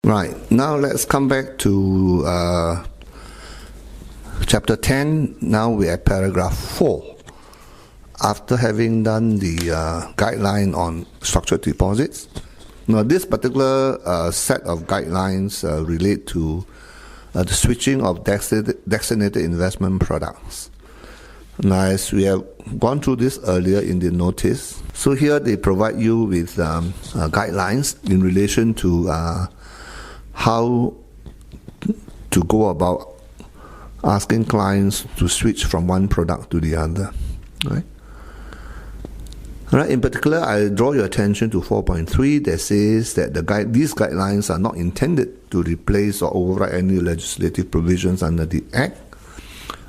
Right, now let's come back to chapter 10. Now we're at paragraph 4. After having done the guideline on structured deposits, now this particular set of guidelines relate to the switching of designated investment products. Now, as we have gone through this earlier in the notice, so here they provide you with guidelines in relation to how to go about asking clients to switch from one product to the other, right? Right. In particular, I draw your attention to 4.3 that says that these guidelines are not intended to replace or override any legislative provisions under the Act,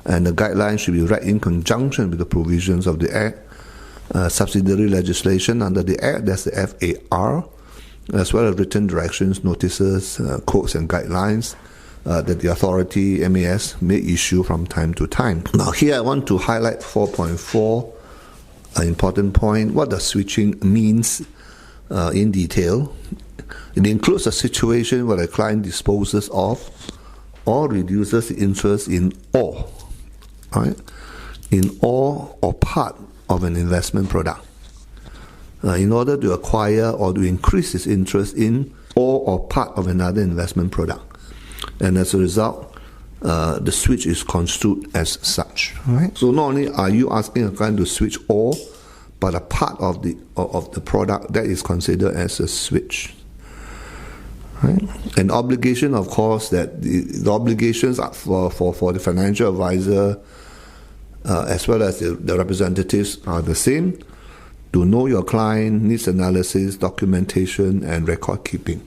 and the guidelines should be read in conjunction with the provisions of the Act, subsidiary legislation under the Act, that's the FAR, as well as written directions, notices, codes and guidelines that the authority, MAS, may issue from time to time. Now here I want to highlight 4.4, an important point. What does switching means in detail? It includes a situation where a client disposes of or reduces interest in all, right? In all or part of an investment product, in order to acquire or to increase his interest in all or part of another investment product. And as a result, the switch is construed as such. Right? So not only are you asking a client to switch all, but a part of the product that is considered as a switch. Right? An obligation, of course, that the obligations are for the financial advisor as well as the representatives are the same: to know your client, needs analysis, documentation, and record keeping.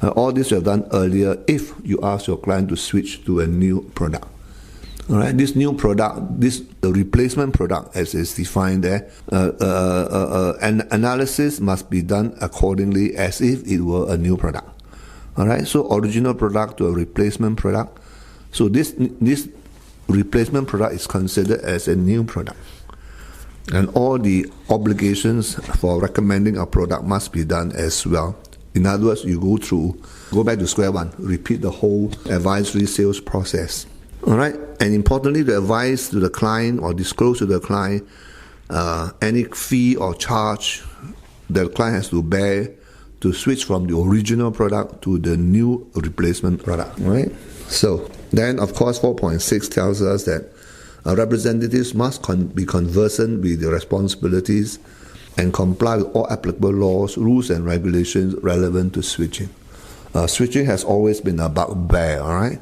All this you have done earlier if you ask your client to switch to a new product. All right, this new product, the replacement product as is defined there, an analysis must be done accordingly as if it were a new product. All right, so original product to a replacement product. So this replacement product is considered as a new product. And all the obligations for recommending a product must be done as well. In other words, you go back to square one, repeat the whole advisory sales process. All right, and importantly, to advise to the client or disclose to the client any fee or charge that the client has to bear to switch from the original product to the new replacement product. All right, so then of course 4.6 tells us that representatives must be conversant with the responsibilities and comply with all applicable laws, rules, and regulations relevant to switching. Switching has always been a bugbear, all right?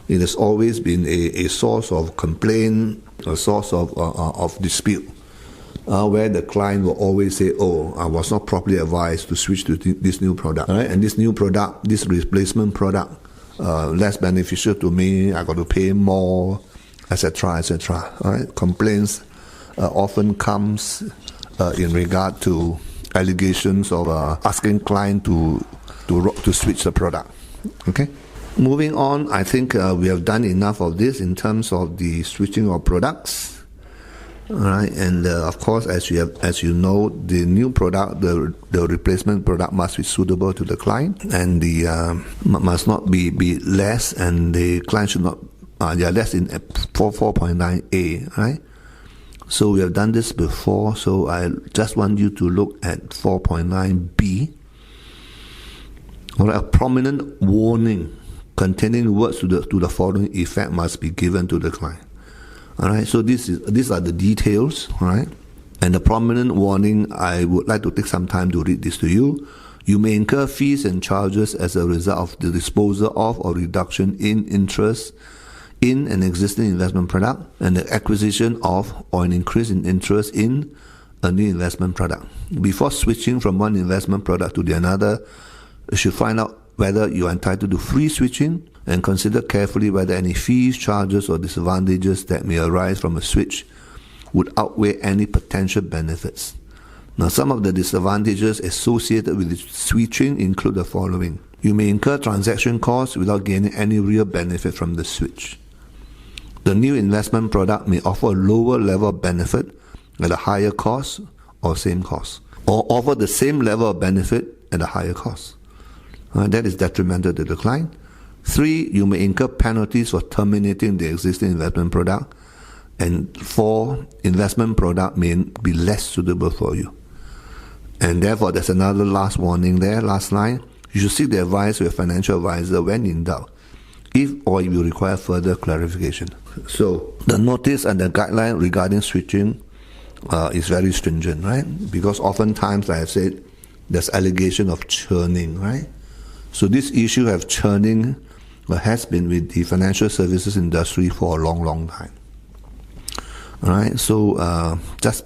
It has always been a source of complaint, a source of dispute, where the client will always say, oh, I was not properly advised to switch to this new product, all right? And this new product, this replacement product, less beneficial to me, I got to pay more, etc., etc. All right? Complaints often comes in regard to allegations of asking client to switch the product. Okay. Moving on, I think we have done enough of this in terms of the switching of products. All right, and of course, as you know, the new product, the replacement product must be suitable to the client, and the must not be less, and the client should not. That's in 4.9a, right? So we have done this before, so I just want you to look at 4.9b. All right, a prominent warning containing words to the following effect must be given to the client. All right, so these are the details, all right? And the prominent warning, I would like to take some time to read this to you. You may incur fees and charges as a result of the disposal of or reduction in interest in an existing investment product and the acquisition of or an increase in interest in a new investment product. Before switching from one investment product to the another, you should find out whether you are entitled to free switching and consider carefully whether any fees, charges, or disadvantages that may arise from a switch would outweigh any potential benefits. Now, some of the disadvantages associated with switching include the following. You may incur transaction costs without gaining any real benefit from the switch. The new investment product may offer a lower level of benefit at a higher cost or same cost, or offer the same level of benefit at a higher cost. That is detrimental to the client. 3, you may incur penalties for terminating the existing investment product. And 4, investment product may be less suitable for you. And therefore, there's another last warning there, last line. You should seek the advice of your financial advisor when in doubt, if or if you require further clarification. So, the notice and the guideline regarding switching is very stringent, right? Because oftentimes, like I said, there's allegation of churning, right? So this issue of churning has been with the financial services industry for a long, long time. All right, so just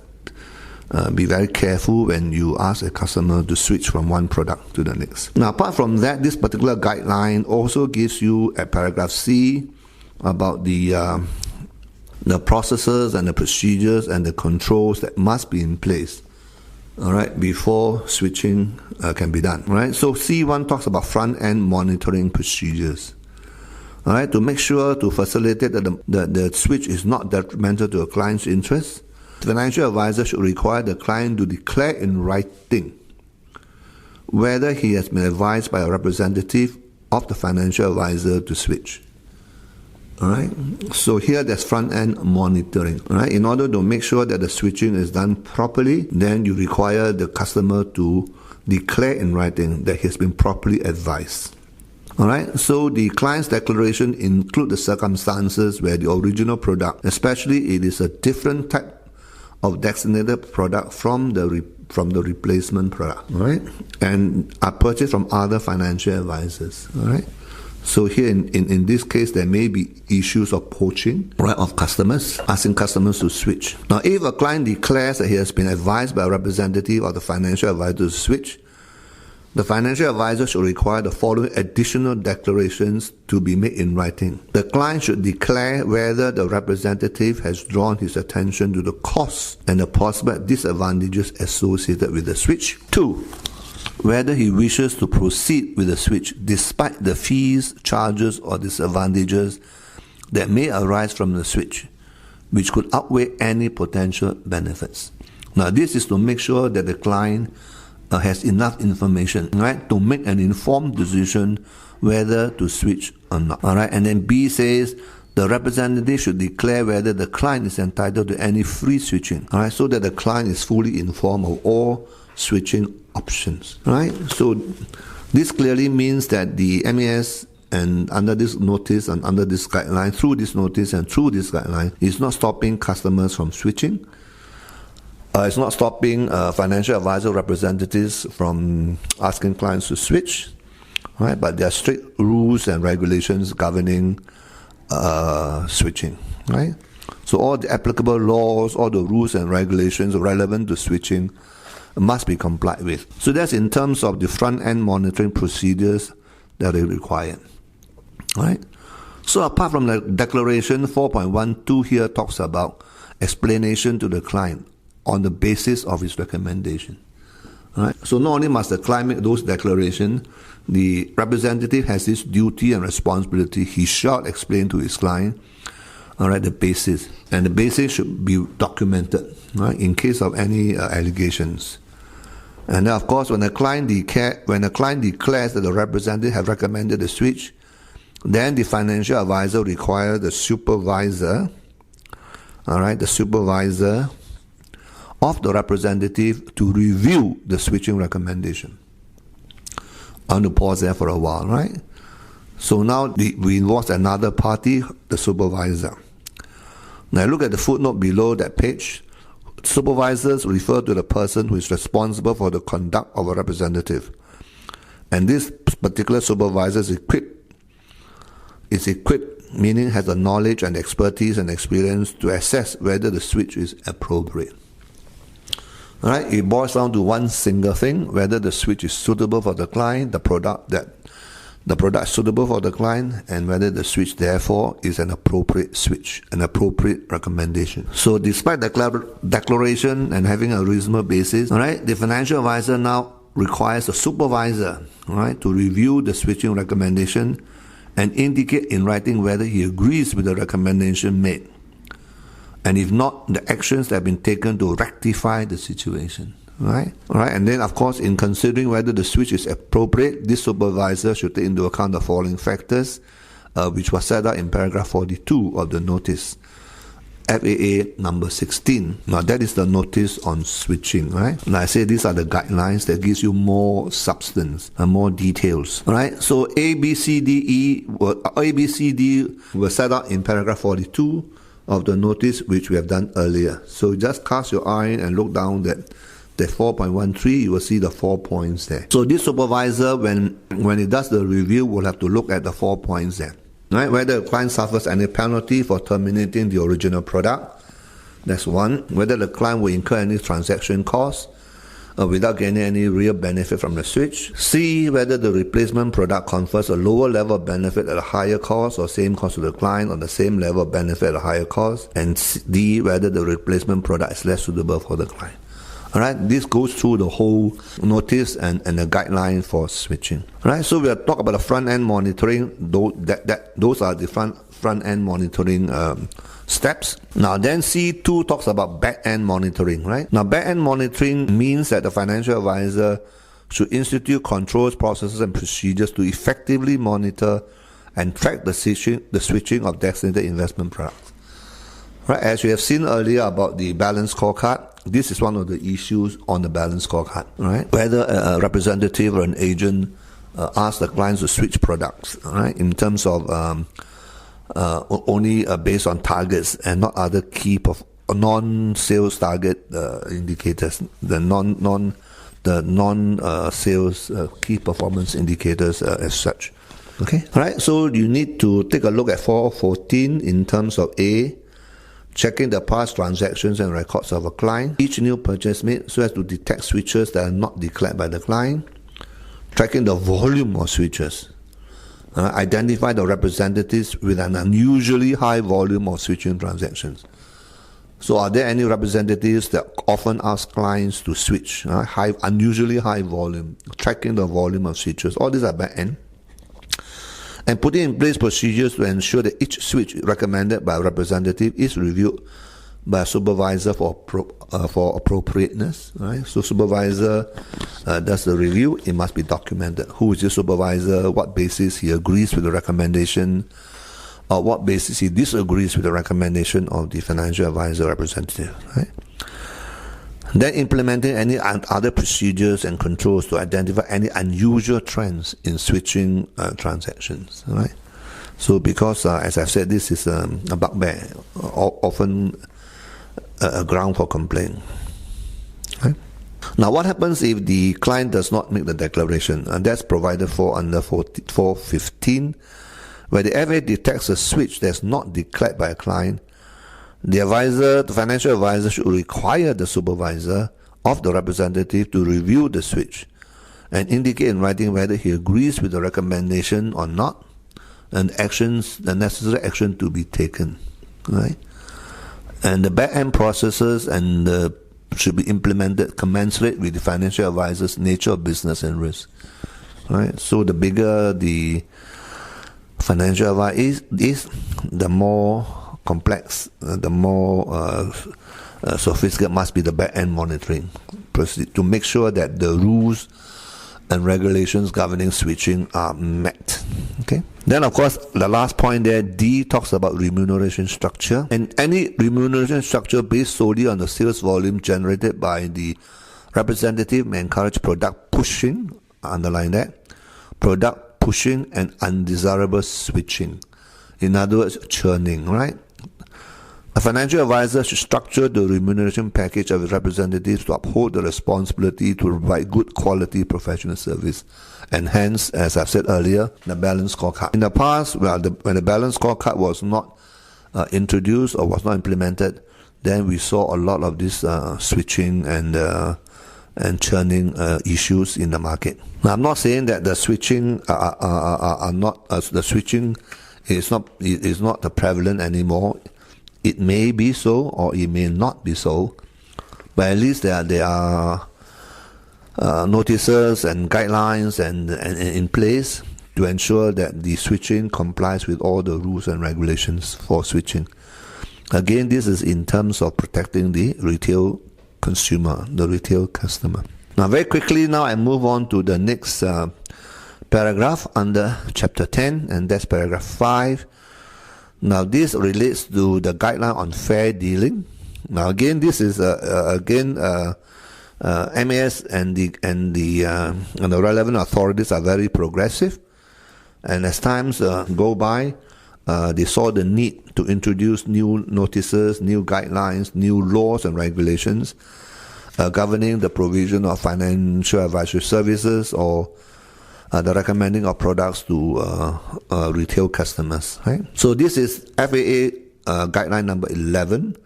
be very careful when you ask a customer to switch from one product to the next. Now, apart from that, this particular guideline also gives you at paragraph C about the processes and the procedures and the controls that must be in place, all right, before switching can be done. All right, so C1 talks about front-end monitoring procedures. All right, to make sure to facilitate that the switch is not detrimental to a client's interest, the financial advisor should require the client to declare in writing whether he has been advised by a representative of the financial advisor to switch. All right, so here there's front-end monitoring. All right, in order to make sure that the switching is done properly, then you require the customer to declare in writing that he has been properly advised. All right, so the client's declaration include the circumstances where the original product, especially it is a different type of designated product from the replacement product, all right, and are purchased from other financial advisors. All right, so here in this case there may be issues of poaching, right, of customers, asking customers to switch. Now, if a client declares that he has been advised by a representative of the financial advisor to switch, the financial advisor should require the following additional declarations to be made in writing. The client should declare whether the representative has drawn his attention to the costs and the possible disadvantages associated with the switch. 2, whether he wishes to proceed with the switch despite the fees, charges, or disadvantages that may arise from the switch, which could outweigh any potential benefits. Now, this is to make sure that the client has enough information, right, to make an informed decision whether to switch or not. All right, and then B says the representative should declare whether the client is entitled to any free switching. All right, so that the client is fully informed of all switching options. All right, so this clearly means that the MAS and under this notice and under this guideline, through this notice and through this guideline, is not stopping customers from switching. It's not stopping financial advisor representatives from asking clients to switch, right? But there are strict rules and regulations governing switching, right? So all the applicable laws, all the rules and regulations relevant to switching must be complied with. So that's in terms of the front-end monitoring procedures that are required, right? So apart from the declaration, 4.12 here talks about explanation to the client on the basis of his recommendation. All right? So not only must the client make those declarations, the representative has this duty and responsibility. He shall explain to his client, all right, the basis. And the basis should be documented, right, in case of any allegations. And then, of course, when a client declares that the representative has recommended the switch, then the financial advisor requires the supervisor, all right, the supervisor of the representative to review the switching recommendation. I want to pause there for a while, right? So now we involve another party, the supervisor. Now look at the footnote below that page. Supervisors refer to the person who is responsible for the conduct of a representative. And this particular supervisor is equipped, meaning has the knowledge and expertise and experience to assess whether the switch is appropriate. All right, it boils down to one single thing: whether the switch is suitable for the client, the product is suitable for the client, and whether the switch therefore is an appropriate switch, an appropriate recommendation. So despite the declaration and having a reasonable basis, all right, the financial advisor now requires a supervisor, all right, to review the switching recommendation and indicate in writing whether he agrees with the recommendation made. And if not, the actions that have been taken to rectify the situation. right? All right, and then of course, in considering whether the switch is appropriate, this supervisor should take into account the following factors, which was set out in paragraph 42 of the notice, FAA number 16. Now that is the notice on switching, right? And I say these are the guidelines that gives you more substance and more details, right? So A, B, C, D were set out in paragraph 42 of the notice, which we have done earlier. So just cast your eye and look down that 4.13, you will see the 4 points there. So this supervisor, when he does the review, will have to look at the 4 points there. Right? Whether the client suffers any penalty for terminating the original product, that's one. Whether the client will incur any transaction costs without gaining any real benefit from the switch. C, whether the replacement product confers a lower level of benefit at a higher cost or same cost to the client, or the same level of benefit at a higher cost. And D, whether the replacement product is less suitable for the client. Alright, this goes through the whole notice and the guideline for switching. Alright, so we'll talk about the front-end monitoring. Those are the front-end monitoring steps. Now then C2 talks about back-end monitoring, right? Now back-end monitoring means that the financial advisor should institute controls, processes and procedures to effectively monitor and track the switching of designated investment products. Right, as we have seen earlier about the balance scorecard, this is one of the issues on the balance scorecard, right? Whether a representative or an agent asks the clients to switch products, right? In terms of only based on targets and not other key non-sales target indicators, the non-sales key performance indicators as such. Okay, all right. So you need to take a look at 4.14 in terms of A, checking the past transactions and records of a client, each new purchase made so as to detect switches that are not declared by the client, tracking the volume of switches, identify the representatives with an unusually high volume of switching transactions. So are there any representatives that often ask clients to switch, unusually high volume, tracking the volume of switches? All these are back end. And putting in place procedures to ensure that each switch recommended by a representative is reviewed by a supervisor for appropriateness. Right? So supervisor does the review. It must be documented. Who is the supervisor? What basis he agrees with the recommendation? Or what basis he disagrees with the recommendation of the financial advisor representative. Right? Then implementing any other procedures and controls to identify any unusual trends in switching transactions. Right? So because, as I've said, this is a bugbear, often a ground for complaint. Right? Now what happens if the client does not make the declaration? And that's provided for under 4.15, where the FA detects a switch that's not declared by a client. The financial advisor should require the supervisor of the representative to review the switch and indicate in writing whether he agrees with the recommendation or not, and the necessary action to be taken. Right? And the back-end processes should be implemented commensurate with the financial advisor's nature of business and risk. Right? So the bigger the financial advisor is, the more complex, the more sophisticated must be the back-end monitoring to make sure that the rules and regulations governing switching are met. Okay. Then, of course, the last point there, D, talks about remuneration structure. And any remuneration structure based solely on the sales volume generated by the representative may encourage product pushing, underline that, product pushing and undesirable switching. In other words, churning, right? A financial advisor should structure the remuneration package of his representatives to uphold the responsibility to provide good quality professional service, and hence, as I've said earlier, the balance scorecard. In the past, when the balance scorecard was not introduced or was not implemented, then we saw a lot of this switching and churning issues in the market. Now, I'm not saying that the switching are not the switching is not prevalent anymore. It may be so, or it may not be so, but at least there are notices and guidelines and in place to ensure that the switching complies with all the rules and regulations for switching. Again, this is in terms of protecting the retail consumer, the retail customer. Now, very quickly, now I move on to the next paragraph under Chapter 10, and that's paragraph 5. Now, this relates to the guideline on fair dealing. Now, again, this is MAS and the relevant authorities are very progressive, and as times go by, they saw the need to introduce new notices, new guidelines, new laws and regulations governing the provision of financial advisory services or the recommending of products to retail customers. Right? So this is FAA guideline number 11.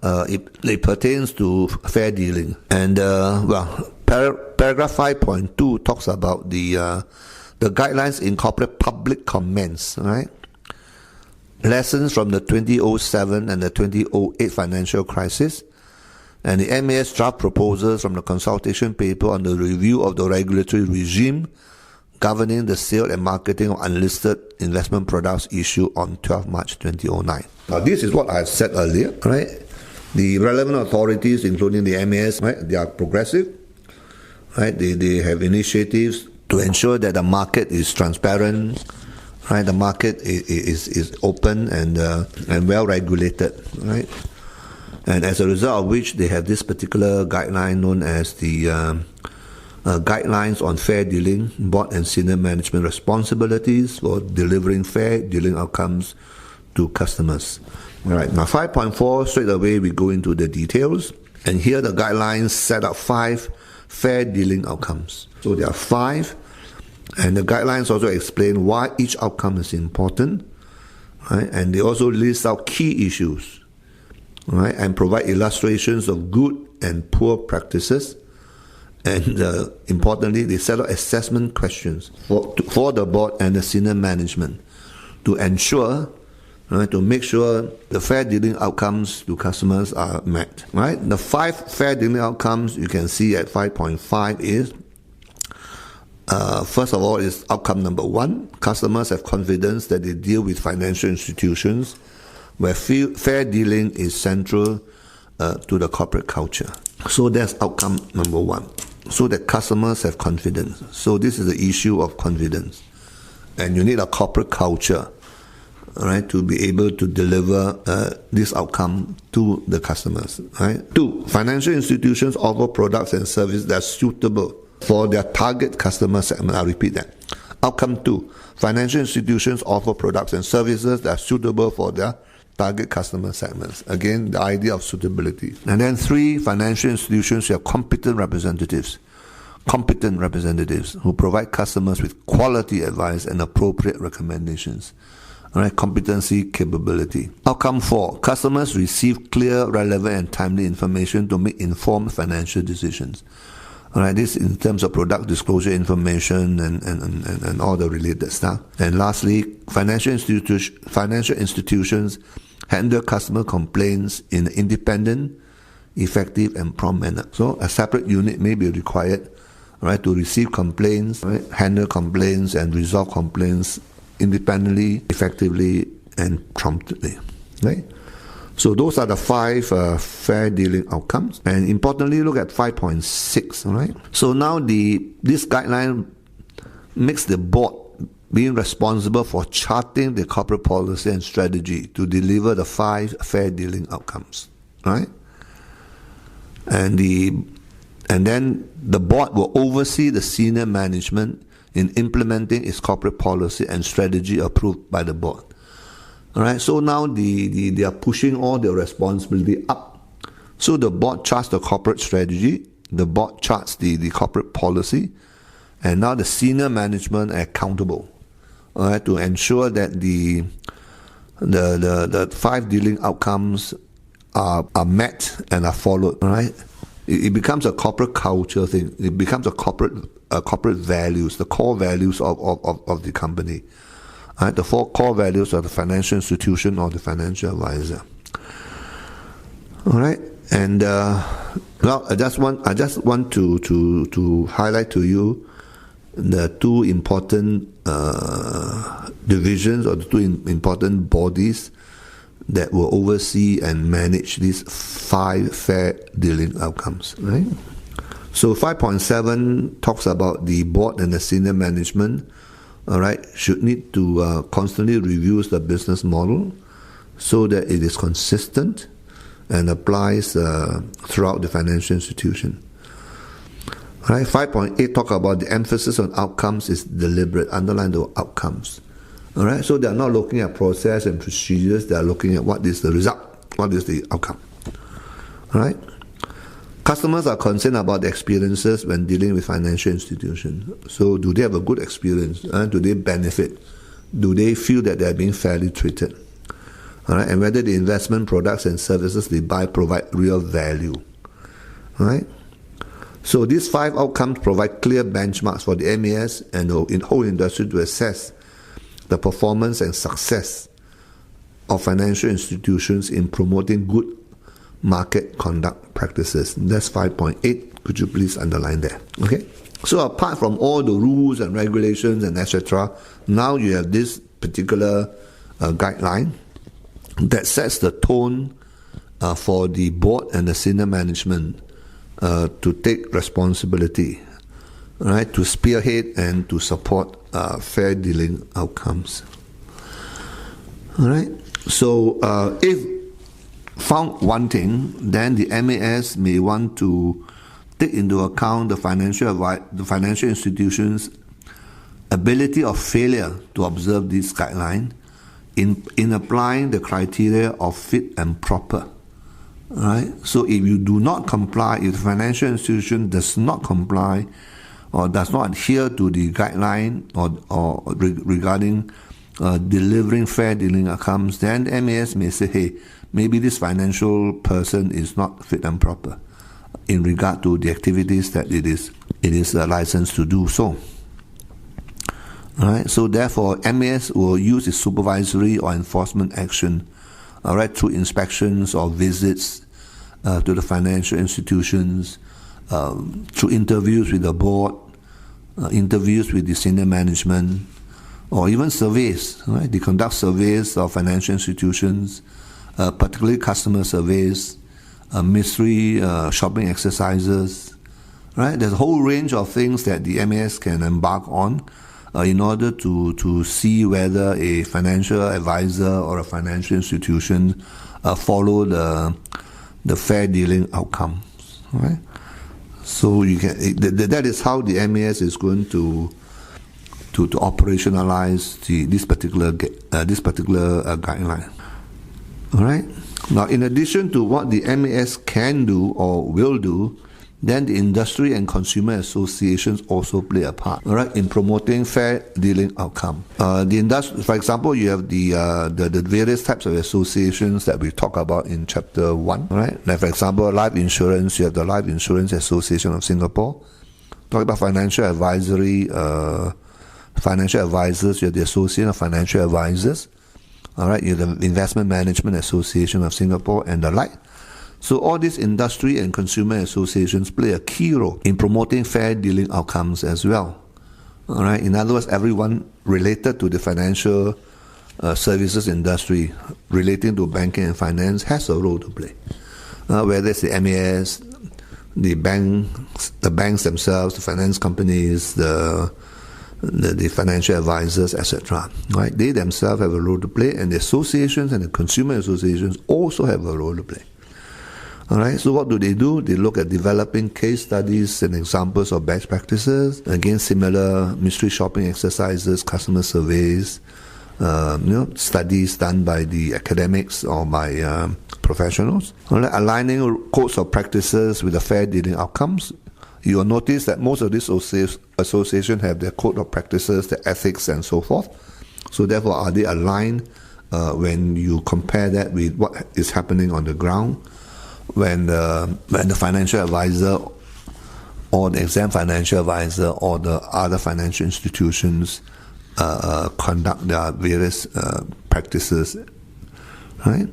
It pertains to fair dealing, and paragraph 5.2 talks about the guidelines incorporate public comments, right? Lessons from the 2007 and the 2008 financial crisis, and the MAS draft proposals from the consultation paper on the review of the regulatory regime governing the sale and marketing of unlisted investment products issued on 12 March 2009. Now, this is what I've said earlier, right? The relevant authorities, including the MAS, right, they are progressive, right? They have initiatives to ensure that the market is transparent, right? The market is open and well regulated, right? And as a result of which, they have this particular guideline known as the Guidelines on Fair Dealing, Board and Senior Management Responsibilities for Delivering Fair Dealing Outcomes to Customers. All right, now 5.4, straight away we go into the details. And here the guidelines set up 5 fair dealing outcomes. So there are 5, and the guidelines also explain why each outcome is important, right? And they also list out key issues, right? And provide illustrations of good and poor practices. And importantly, they set out assessment questions for the board and the senior management to ensure, right, to make sure the fair dealing outcomes to customers are met. Right? The 5 fair dealing outcomes you can see at 5.5 is, first of all, is outcome number 1. Customers have confidence that they deal with financial institutions where fair dealing is central to the corporate culture. So that's outcome number 1. So that customers have confidence. So this is the issue of confidence. And you need a corporate culture, right, to be able to deliver this outcome to the customers. Right? 2, financial institutions offer products and services that are suitable for their target customer segment. I'll repeat that. Outcome 2, financial institutions offer products and services that are suitable for their target customer segments. Again, the idea of suitability. And then 3, financial institutions have competent representatives who provide customers with quality advice and appropriate recommendations. All right, competency, capability. Outcome 4, customers receive clear, relevant, and timely information to make informed financial decisions. All right, this in terms of product disclosure information and all the related stuff. And lastly, financial institutions handle customer complaints in an independent, effective, and prompt manner. So a separate unit may be required, right, to receive complaints, right, handle complaints, and resolve complaints independently, effectively, and promptly. Right? So those are the 5 fair dealing outcomes. And importantly, look at 5.6. All right. So now this guideline makes the board being responsible for charting the corporate policy and strategy to deliver the 5 fair dealing outcomes. Right. And then the board will oversee the senior management in implementing its corporate policy and strategy approved by the board. All right, so now they are pushing all their responsibility up. So the board charts the corporate strategy, the board charts the corporate policy, and now the senior management are accountable, all right, to ensure that the 5 dealing outcomes are met and are followed. All right, it becomes a corporate culture thing. It becomes a corporate values, the core values of the company. Right, the 4 core values of the financial institution or the financial advisor. All right, and well, I just want to highlight to you the 2 important divisions or the 2 important bodies that will oversee and manage these 5 fair dealing outcomes, right? So 5.7 talks about the board and the senior management, all right, should need to constantly review the business model so that it is consistent and applies throughout the financial institution. All right, 5.8 talk about the emphasis on outcomes is deliberate, underline the outcomes. All right, so they are not looking at process and procedures, they are looking at what is the result, what is the outcome. All right. Customers are concerned about the experiences when dealing with financial institutions. So do they have a good experience? Do they benefit? Do they feel that they are being fairly treated? All right, and whether the investment products and services they buy provide real value. All right. So these 5 outcomes provide clear benchmarks for the MAS and the whole industry to assess the performance and success of financial institutions in promoting good market conduct practices. That's 5.8. Could you please underline that? Okay. So apart from all the rules and regulations and etc., now you have this particular guideline that sets the tone for the board and the senior management to take responsibility, right, to spearhead and to support fair dealing outcomes. All right. So if found wanting, then the MAS may want to take into account the financial institution's ability or failure to observe this guideline in applying the criteria of fit and proper. Right? So if you do not comply, if the financial institution does not comply or does not adhere to the guideline or regarding delivering fair dealing outcomes, then the MAS may say, hey, maybe this financial person is not fit and proper in regard to the activities that it is licensed to do so. All right. So therefore, MAS will use its supervisory or enforcement action, all right, through inspections or visits to the financial institutions, through interviews with the board, interviews with the senior management, or even surveys. Right? They conduct surveys of financial institutions, particularly customer surveys, mystery shopping exercises. Right? There's a whole range of things that the MAS can embark on in order to see whether a financial advisor or a financial institution follow the fair dealing outcomes. Right? So you can that is how the MAS is going to operationalize this particular guideline. All right. Now, in addition to what the MAS can do or will do, then the industry and consumer associations also play a part, all right, in promoting fair dealing outcome. The industry, for example, you have the various types of associations that we talk about in Chapter 1, all right? Like, for example, life insurance, you have the Life Insurance Association of Singapore. Talk about financial advisory, financial advisors, you have the Association of Financial Advisors. All right, you have the Investment Management Association of Singapore and the like. So all these industry and consumer associations play a key role in promoting fair dealing outcomes as well. All right, in other words, everyone related to the financial services industry, relating to banking and finance, has a role to play. Whether it's the MAS, the banks themselves, the finance companies, the financial advisors, etc. Right? They themselves have a role to play, and the associations and the consumer associations also have a role to play. All right. So what do? They look at developing case studies and examples of best practices against similar mystery shopping exercises, customer surveys, studies done by the academics or by professionals. All right. Aligning codes of practices with the fair dealing outcomes. You will notice that most of these associations have their code of practices, their ethics, and so forth. So therefore, are they aligned when you compare that with what is happening on the ground? When the financial advisor or the exam financial advisor or the other financial institutions conduct their various practices, right?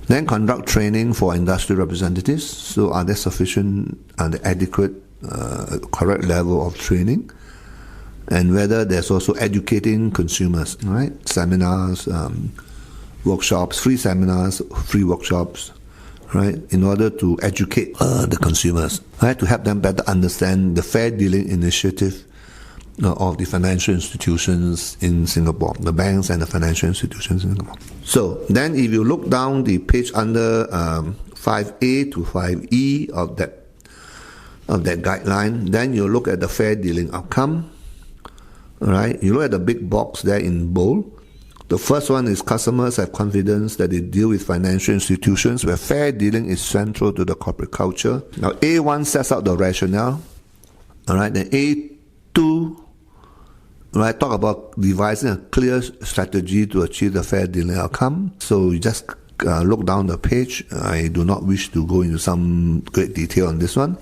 Then conduct training for industry representatives. So are there sufficient and adequate, correct level of training? And whether there's also educating consumers, right? Seminars, workshops, free seminars, free workshops, right, in order to educate the consumers, right, to help them better understand the fair dealing initiative of the financial institutions in Singapore, the banks and the financial institutions in Singapore. So then if you look down the page under 5A to 5E of that guideline, then you look at the fair dealing outcome. Right? You look at the big box there in bold. The first one is customers have confidence that they deal with financial institutions where fair dealing is central to the corporate culture. Now A1 sets out the rationale. All right, then A2, right, talk about devising a clear strategy to achieve the fair dealing outcome. So you just look down the page. I do not wish to go into some great detail on this one.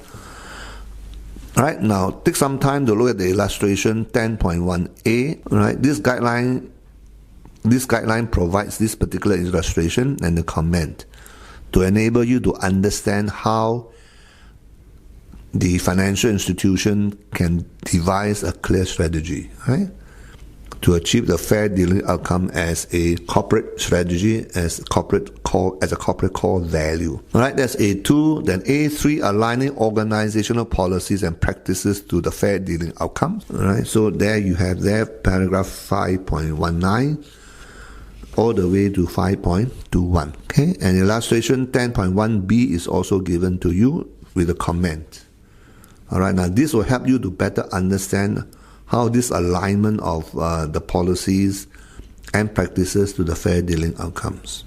Right, now take some time to look at the illustration 10.1a. Right, this guideline provides this particular illustration and the comment to enable you to understand how the financial institution can devise a clear strategy, right, to achieve the fair dealing outcome as a corporate strategy, as a corporate core value. All right, that's A2. Then A3, aligning organizational policies and practices to the fair dealing outcome. All right, so there you have there paragraph 5.19 all the way to 5.21. Okay, and illustration 10.1b is also given to you with a comment. All right, now this will help you to better understand how this alignment of the policies and practices to the fair dealing outcomes.